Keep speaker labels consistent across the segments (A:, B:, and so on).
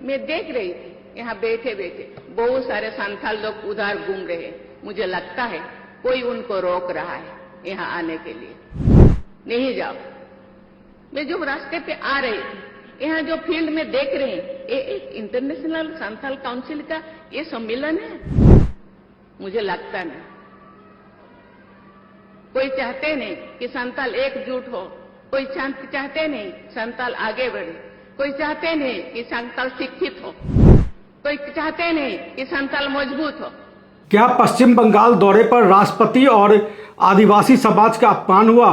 A: मैं देख रही थी यहाँ बैठे बैठे बहुत सारे संथाल लोग उधर घूम रहे हैं। मुझे लगता है कोई उनको रोक रहा है यहाँ आने के लिए, नहीं जाओ। मैं जो रास्ते पे आ रही थी, यहाँ जो फील्ड में देख रहे हैं, ये एक इंटरनेशनल संथाल काउंसिल का ये सम्मेलन है। मुझे लगता नहीं, कोई चाहते नहीं कि संथाल एकजुट हो, कोई चाहते नहीं संथाल आगे बढ़े, कोई चाहते नहीं कि संथाल शिक्षित हो, कोई चाहते नहीं कि संथाल मजबूत हो।
B: क्या पश्चिम बंगाल दौरे पर राष्ट्रपति और आदिवासी समाज का अपमान हुआ?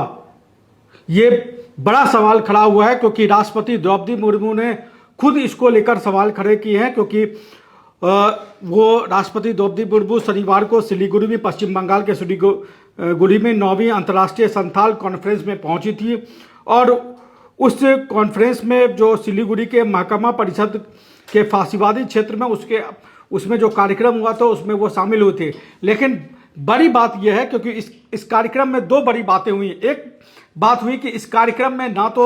B: ये बड़ा सवाल खड़ा हुआ है, क्योंकि राष्ट्रपति द्रौपदी मुर्मू ने खुद इसको लेकर सवाल खड़े किए हैं। क्योंकि वो राष्ट्रपति द्रौपदी मुर्मू शनिवार को सिलीगुड़ी में, पश्चिम बंगाल के सिलीगुड़ी में 9वीं अंतर्राष्ट्रीय संथाल कॉन्फ्रेंस में पहुंची थी। और उस कॉन्फ्रेंस में जो सिलीगुड़ी के महकमा परिषद के फांसीवादी क्षेत्र में उसमें जो कार्यक्रम हुआ था उसमें वो शामिल हुए थे। लेकिन बड़ी बात यह है, क्योंकि इस कार्यक्रम में दो बड़ी बातें हुई। एक बात हुई कि इस कार्यक्रम में ना तो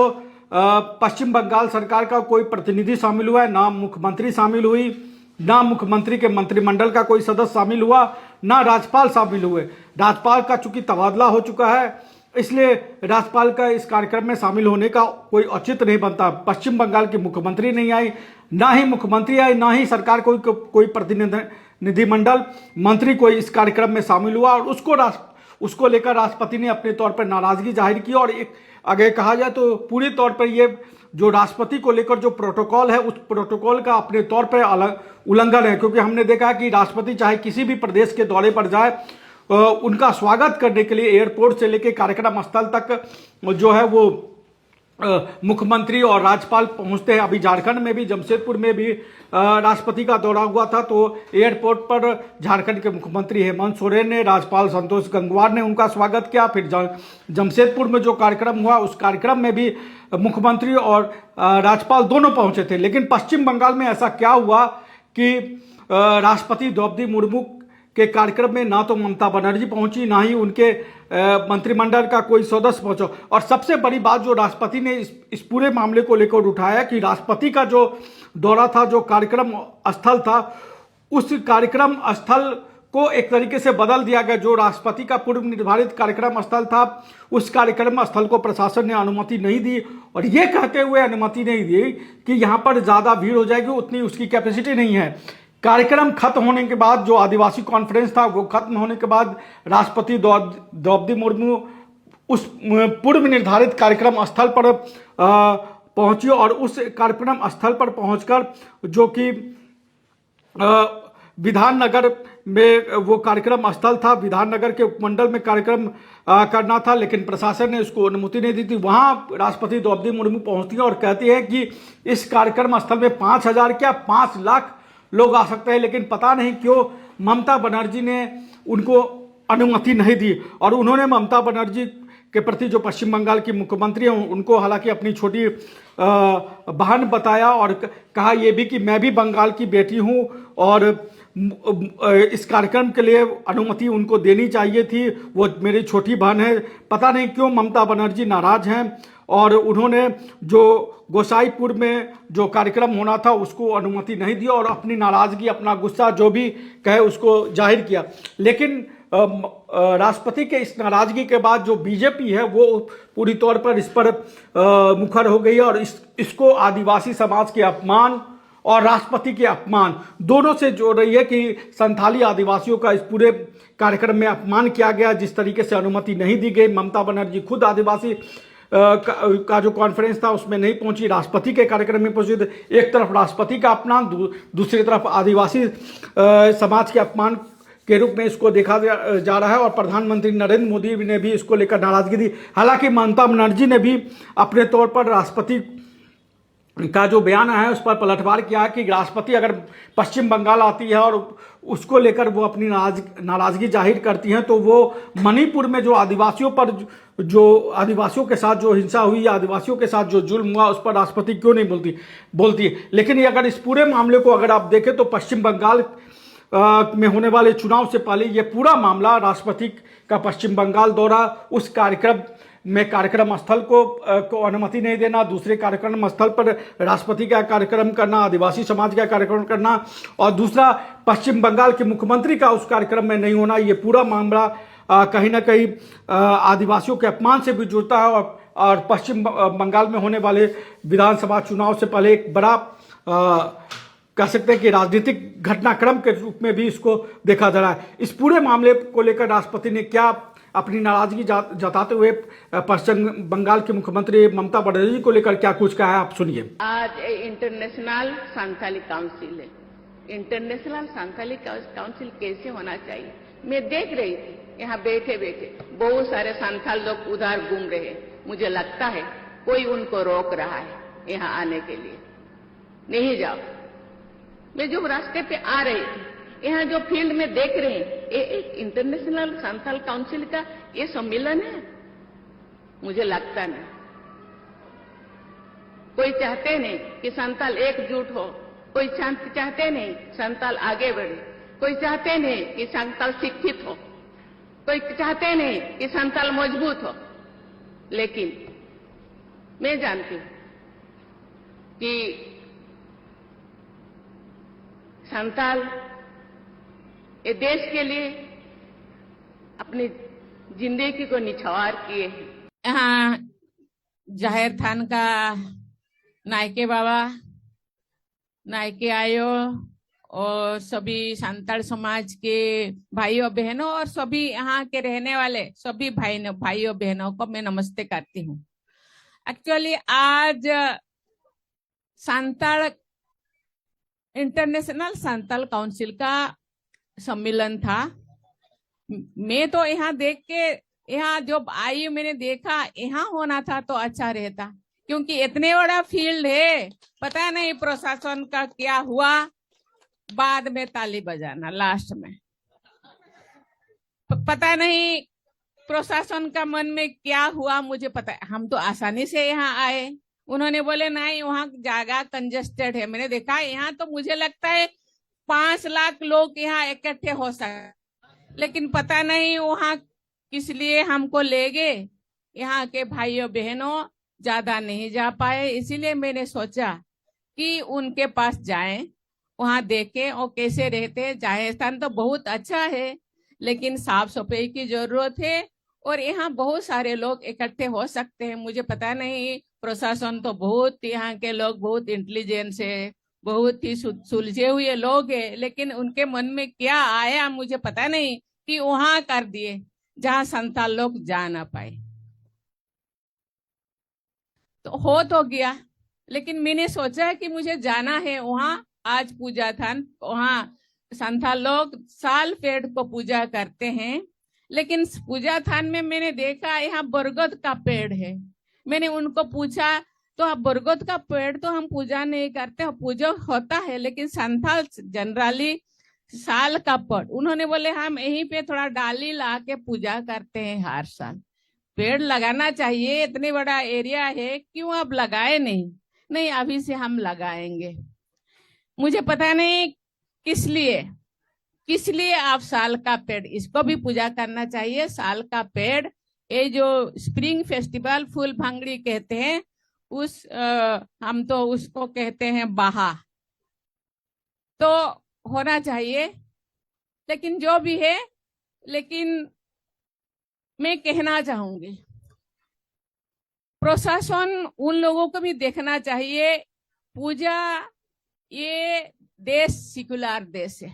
B: पश्चिम बंगाल सरकार का कोई प्रतिनिधि शामिल हुआ है, ना मुख्यमंत्री शामिल हुई, ना मुख्यमंत्री के मंत्रिमंडल का कोई सदस्य शामिल हुआ, ना राज्यपाल शामिल हुए। राज्यपाल का चूंकि तबादला हो चुका है, इसलिए राज्यपाल का इस कार्यक्रम में शामिल होने का कोई औचित्य नहीं बनता। पश्चिम बंगाल की मुख्यमंत्री नहीं आई, ना ही मुख्यमंत्री आई, ना ही सरकार कोई प्रतिनिधिमंडल मंत्री कोई इस कार्यक्रम में शामिल हुआ। और उसको लेकर राष्ट्रपति ने अपने तौर पर नाराजगी जाहिर की। और एक आगे कहा जाए तो पूरी तौर पर ये जो राष्ट्रपति को लेकर जो प्रोटोकॉल है, उस प्रोटोकॉल का अपने तौर पर उल्लंघन है। क्योंकि हमने देखा है कि राष्ट्रपति चाहे किसी भी प्रदेश के दौरे पर जाए, उनका स्वागत करने के लिए एयरपोर्ट से लेकर कार्यक्रम स्थल तक जो है वो मुख्यमंत्री और राज्यपाल पहुंचते हैं। अभी झारखंड में भी, जमशेदपुर में भी राष्ट्रपति का दौरा हुआ था, तो एयरपोर्ट पर झारखंड के मुख्यमंत्री हेमंत सोरेन ने, राज्यपाल संतोष गंगवार ने उनका स्वागत किया। फिर जमशेदपुर में जो कार्यक्रम हुआ, उस कार्यक्रम में भी मुख्यमंत्री और राज्यपाल दोनों पहुंचे थे। लेकिन पश्चिम बंगाल में ऐसा क्या हुआ कि राष्ट्रपति द्रौपदी मुर्मू के कार्यक्रम में ना तो ममता बनर्जी पहुंची, ना ही उनके मंत्रिमंडल का कोई सदस्य पहुंचा। और सबसे बड़ी बात जो राष्ट्रपति ने इस पूरे मामले को लेकर उठाया कि राष्ट्रपति का जो दौरा था, जो कार्यक्रम स्थल था, उस कार्यक्रम स्थल को एक तरीके से बदल दिया गया। जो राष्ट्रपति का पूर्व निर्धारित कार्यक्रम स्थल था, उस कार्यक्रम स्थल को प्रशासन ने अनुमति नहीं दी। और ये कहते हुए अनुमति नहीं दी कि यहाँ पर ज़्यादा भीड़ हो जाएगी, उतनी उसकी कैपेसिटी नहीं है। कार्यक्रम खत्म होने के बाद, जो आदिवासी कॉन्फ्रेंस था वो खत्म होने के बाद, राष्ट्रपति द्रौपदी मुर्मू उस पूर्व निर्धारित कार्यक्रम स्थल पर पहुंची। और उस कार्यक्रम स्थल पर पहुंचकर, जो कि विधाननगर में वो कार्यक्रम स्थल था, विधाननगर के उपमंडल में कार्यक्रम करना था, लेकिन प्रशासन ने उसको अनुमति नहीं दी थी। वहां राष्ट्रपति द्रौपदी मुर्मू पहुंचती है और कहती है कि इस कार्यक्रम स्थल में 5,000 क्या 5 लाख लोग आ सकते हैं। लेकिन पता नहीं क्यों ममता बनर्जी ने उनको अनुमति नहीं दी। और उन्होंने ममता बनर्जी के प्रति, जो पश्चिम बंगाल की मुख्यमंत्री हैं, उनको हालांकि अपनी छोटी बहन बताया और कहा ये भी कि मैं भी बंगाल की बेटी हूं और इस कार्यक्रम के लिए अनुमति उनको देनी चाहिए थी, वो मेरी छोटी बहन है। पता नहीं क्यों ममता बनर्जी नाराज हैं और उन्होंने जो गोसाईपुर में जो कार्यक्रम होना था उसको अनुमति नहीं दी और अपनी नाराजगी, अपना गुस्सा जो भी कहे उसको जाहिर किया। लेकिन राष्ट्रपति के इस नाराजगी के बाद जो बीजेपी है वो पूरी तौर पर इस पर मुखर हो गई और इसको आदिवासी समाज के अपमान और राष्ट्रपति के अपमान दोनों से जोड़ रही है कि संथाली आदिवासियों का इस पूरे कार्यक्रम में अपमान किया गया। जिस तरीके से अनुमति नहीं दी गई, ममता बनर्जी खुद आदिवासी का जो कॉन्फ्रेंस था उसमें नहीं पहुंची, राष्ट्रपति के कार्यक्रम में पहुंची। एक तरफ राष्ट्रपति का अपमान, दूसरी तरफ आदिवासी समाज के अपमान के रूप में इसको देखा जा रहा है। और प्रधानमंत्री नरेंद्र मोदी ने भी इसको लेकर नाराजगी दी। हालांकि ममता बनर्जी ने भी अपने तौर पर राष्ट्रपति का जो बयान है उस पर पलटवार किया है कि राष्ट्रपति अगर पश्चिम बंगाल आती है और उसको लेकर वो अपनी नाराजगी जाहिर करती हैं, तो वो मणिपुर में जो आदिवासियों के साथ जो हिंसा हुई, आदिवासियों के साथ जो जुल्म हुआ, उस पर राष्ट्रपति क्यों नहीं बोलती। लेकिन ये अगर इस पूरे मामले को अगर आप देखें तो पश्चिम बंगाल में होने वाले चुनाव से पहले ये पूरा मामला, राष्ट्रपति का पश्चिम बंगाल दौरा, उस कार्यक्रम में कार्यक्रम स्थल को अनुमति नहीं देना, दूसरे कार्यक्रम स्थल पर राष्ट्रपति का कार्यक्रम करना, आदिवासी समाज का कार्यक्रम करना, और दूसरा पश्चिम बंगाल के मुख्यमंत्री का उस कार्यक्रम में नहीं होना, ये पूरा मामला कहीं ना कहीं आदिवासियों के अपमान से भी जुड़ता है। और पश्चिम बंगाल में होने वाले विधानसभा चुनाव से पहले एक बड़ा कह सकते हैं कि राजनीतिक घटनाक्रम के रूप में भी इसको देखा जा रहा है। इस पूरे मामले को लेकर राष्ट्रपति ने क्या अपनी नाराजगी जताते हुए पश्चिम बंगाल के मुख्यमंत्री ममता बनर्जी को लेकर क्या कुछ कहा है, आप सुनिए।
A: आज इंटरनेशनल संथाली काउंसिल है। इंटरनेशनल संथाली काउंसिल कैसे होना चाहिए, मैं देख रही थी यहाँ बैठे बैठे बहुत सारे संथाल लोग उधर घूम रहे हैं। मुझे लगता है कोई उनको रोक रहा है यहाँ आने के लिए, नहीं जाओ। मैं जो रास्ते पे आ रही थी, यहाँ जो फील्ड में देख रहे हैं, ये एक इंटरनेशनल संथाल काउंसिल का ये सम्मेलन है, मुझे लगता नहीं। कोई चाहते नहीं कि संथाल एकजुट हो, कोई चाहते नहीं संथाल आगे बढ़े, कोई चाहते नहीं कि संथाल शिक्षित हो, कोई चाहते नहीं कि संथाल मजबूत हो। लेकिन मैं जानती हूं कि संथाल ये देश के लिए अपनी जिंदगी को निछावर किए हैं।
C: यहाँ जाहिर थान का नायके बाबा, नायके आयो और सभी संथाल समाज के भाइयों बहनों और सभी यहाँ के रहने वाले सभी भाइयों बहनों को मैं नमस्ते करती हूँ। एक्चुअली आज संथाल इंटरनेशनल संथाल काउंसिल का सम्मेलन था। मैं तो यहाँ देख के यहाँ जब आई मैंने देखा यहाँ होना था तो अच्छा रहता, क्योंकि इतने बड़ा फील्ड है, पता नहीं प्रशासन का क्या हुआ, बाद में ताली बजाना लास्ट में, पता नहीं प्रशासन का मन में क्या हुआ, मुझे पता है। हम तो आसानी से यहाँ आए, उन्होंने बोले नहीं वहाँ जगह कंजेस्टेड है। मैंने देखा यहाँ तो मुझे लगता है 5 लाख लोग यहाँ इकट्ठे हो सकते, लेकिन पता नहीं वहाँ किस लिए हमको ले गए। यहाँ के भाइयों बहनों ज्यादा नहीं जा पाए, इसीलिए मैंने सोचा कि उनके पास जाएं, वहां देखें और कैसे रहते। जाहिर स्थान तो बहुत अच्छा है, लेकिन साफ सफाई की जरूरत है और यहाँ बहुत सारे लोग इकट्ठे हो सकते हैं। मुझे पता नहीं, प्रशासन तो बहुत, यहाँ के लोग बहुत इंटेलिजेंस है, बहुत ही सुलझे हुए लोग हैं, लेकिन उनके मन में क्या आया मुझे पता नहीं कि वहां कर दिए जहाँ संथाल लोग जा ना पाए। तो हो तो गया, लेकिन मैंने सोचा कि मुझे जाना है वहां। आज पूजा था, वहाँ संथाल लोग साल पेड़ को पूजा करते हैं, लेकिन पूजा थान में मैंने देखा यहाँ बरगद का पेड़ है। मैंने उनको पूछा तो आप बरगद का पेड़ तो हम पूजा नहीं करते, पूजा होता है लेकिन संथाल जनरली साल का पेड़। उन्होंने बोले हम यहीं पे थोड़ा डाली ला के पूजा करते हैं हर साल। पेड़ लगाना चाहिए, इतने बड़ा एरिया है, क्यों आप लगाए नहीं? नहीं अभी से हम लगाएंगे। मुझे पता नहीं किस लिए आप साल का पेड़, इसको भी पूजा करना चाहिए। साल का पेड़, ये जो स्प्रिंग फेस्टिवल फूल भांगड़ी कहते हैं, हम तो उसको कहते हैं बाहा, तो होना चाहिए। लेकिन जो भी है, लेकिन मैं कहना चाहूंगी प्रशासन उन लोगों को भी देखना चाहिए। पूजा, ये देश सेकुलर देश है,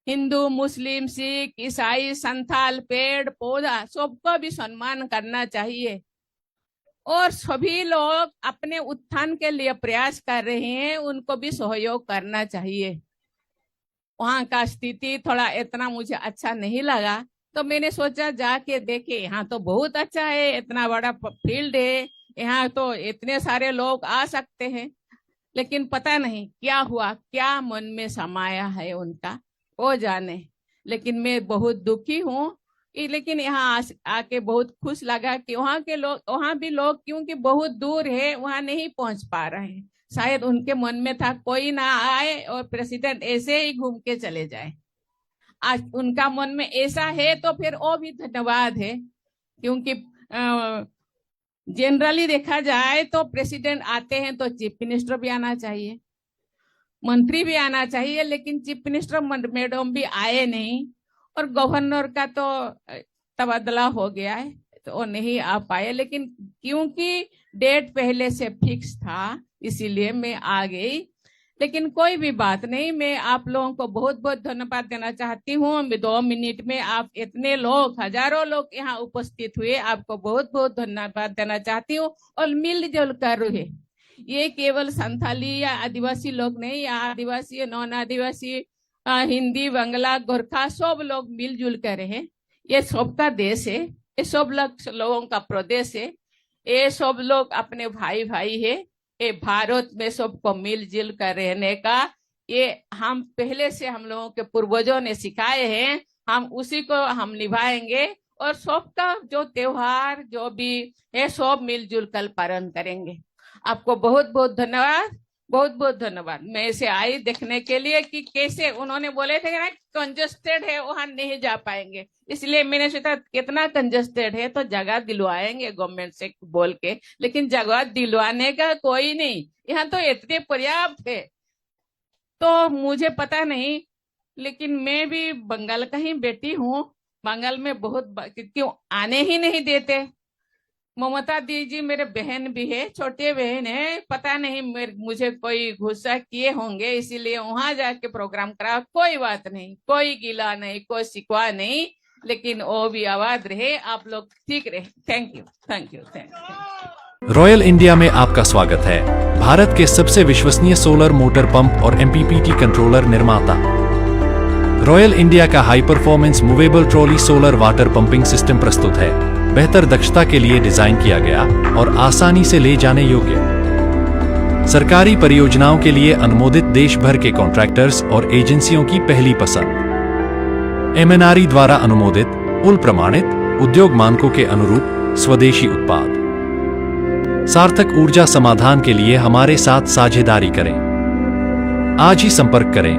C: हिंदू मुस्लिम सिख ईसाई संथाल पेड़ पौधा सबको भी सम्मान करना चाहिए और सभी लोग अपने उत्थान के लिए प्रयास कर रहे हैं, उनको भी सहयोग करना चाहिए। वहां का स्थिति थोड़ा इतना मुझे अच्छा नहीं लगा, तो मैंने सोचा जाके देखे। यहाँ तो बहुत अच्छा है, इतना बड़ा फील्ड है, यहाँ तो इतने सारे लोग आ सकते हैं, लेकिन पता नहीं क्या हुआ, क्या मन में समाया है उनका, वो जाने। लेकिन मैं बहुत दुखी हूँ, लेकिन यहाँ आके बहुत खुश लगा कि वहाँ के लोग, वहाँ भी लोग क्योंकि बहुत दूर है, वहाँ नहीं पहुँच पा रहे हैं। शायद उनके मन में था कोई ना आए और प्रेसिडेंट ऐसे ही घूम के चले जाए। आज उनका मन में ऐसा है तो फिर वो भी धन्यवाद है, क्योंकि जनरली देखा जाए तो प्रेसिडेंट आते हैं तो चीफ मिनिस्टर भी आना चाहिए, मंत्री भी आना चाहिए, लेकिन चीफ मिनिस्टर मैडम भी आए नहीं और गवर्नर का तो तबादला हो गया है तो वो नहीं आ पाए। लेकिन क्योंकि डेट पहले से फिक्स था इसीलिए मैं आ गई। लेकिन कोई भी बात नहीं, मैं आप लोगों को बहुत बहुत धन्यवाद देना चाहती हूँ। 2 मिनट में आप इतने लोग, हजारों लोग यहाँ उपस्थित हुए, आपको बहुत बहुत धन्यवाद देना चाहती हूँ। और मिलजुल कर रहे, ये केवल संथाली या आदिवासी लोग नहीं, या आदिवासी नॉन आदिवासी, हिंदी, बांग्ला, गोरखा, सब लोग मिलजुल कर रहे। ये सबका देश है, ये सब लोगों का प्रदेश है, ये सब लोग अपने भाई भाई है। ये भारत में सबको मिलजुल कर रहने का ये हम पहले से हम लोगों के पूर्वजों ने सिखाए हैं, हम उसी को हम निभाएंगे और सबका जो त्योहार जो भी है सब मिलजुल कर पालन करेंगे। आपको बहुत बहुत धन्यवाद, बहुत बहुत धन्यवाद। मैं इसे आई देखने के लिए कि कैसे उन्होंने बोले थे ना कंजस्टेड है, वहां नहीं जा पाएंगे, इसलिए मैंने सोचा कितना कंजस्टेड है तो जगह दिलवाएंगे गवर्नमेंट से बोल के, लेकिन जगह दिलवाने का कोई नहीं, यहाँ तो इतने पर्याप्त है। तो मुझे पता नहीं, लेकिन मैं भी बंगाल का ही बेटी हूँ, बंगाल में बहुत क्यों आने ही नहीं देते। ममता दीदी मेरे बहन भी है, छोटे बहन है, पता नहीं मुझे कोई गुस्सा किए होंगे इसीलिए वहां जाके प्रोग्राम करा। कोई बात नहीं, कोई गिला नहीं, कोई शिकवा नहीं, लेकिन वो भी आवाज रहे, आप लोग ठीक रहे। Thank you, thank you, thank you.
D: Royal India में आपका स्वागत है, भारत के सबसे विश्वसनीय सोलर मोटर पंप और MPPT कंट्रोलर निर्माता। रॉयल इंडिया का high performance movable trolley solar water pumping system प्रस्तुत है। बेहतर दक्षता के लिए डिजाइन किया गया और आसानी से ले जाने योग्य। सरकारी परियोजनाओं के लिए अनुमोदित, देश भर के कॉन्ट्रैक्टर्स और एजेंसियों की पहली पसंद। MNRE द्वारा अनुमोदित, उल प्रमाणित, उद्योग मानकों के अनुरूप स्वदेशी उत्पाद। सार्थक ऊर्जा समाधान के लिए हमारे साथ साझेदारी करें। आज ही संपर्क करें।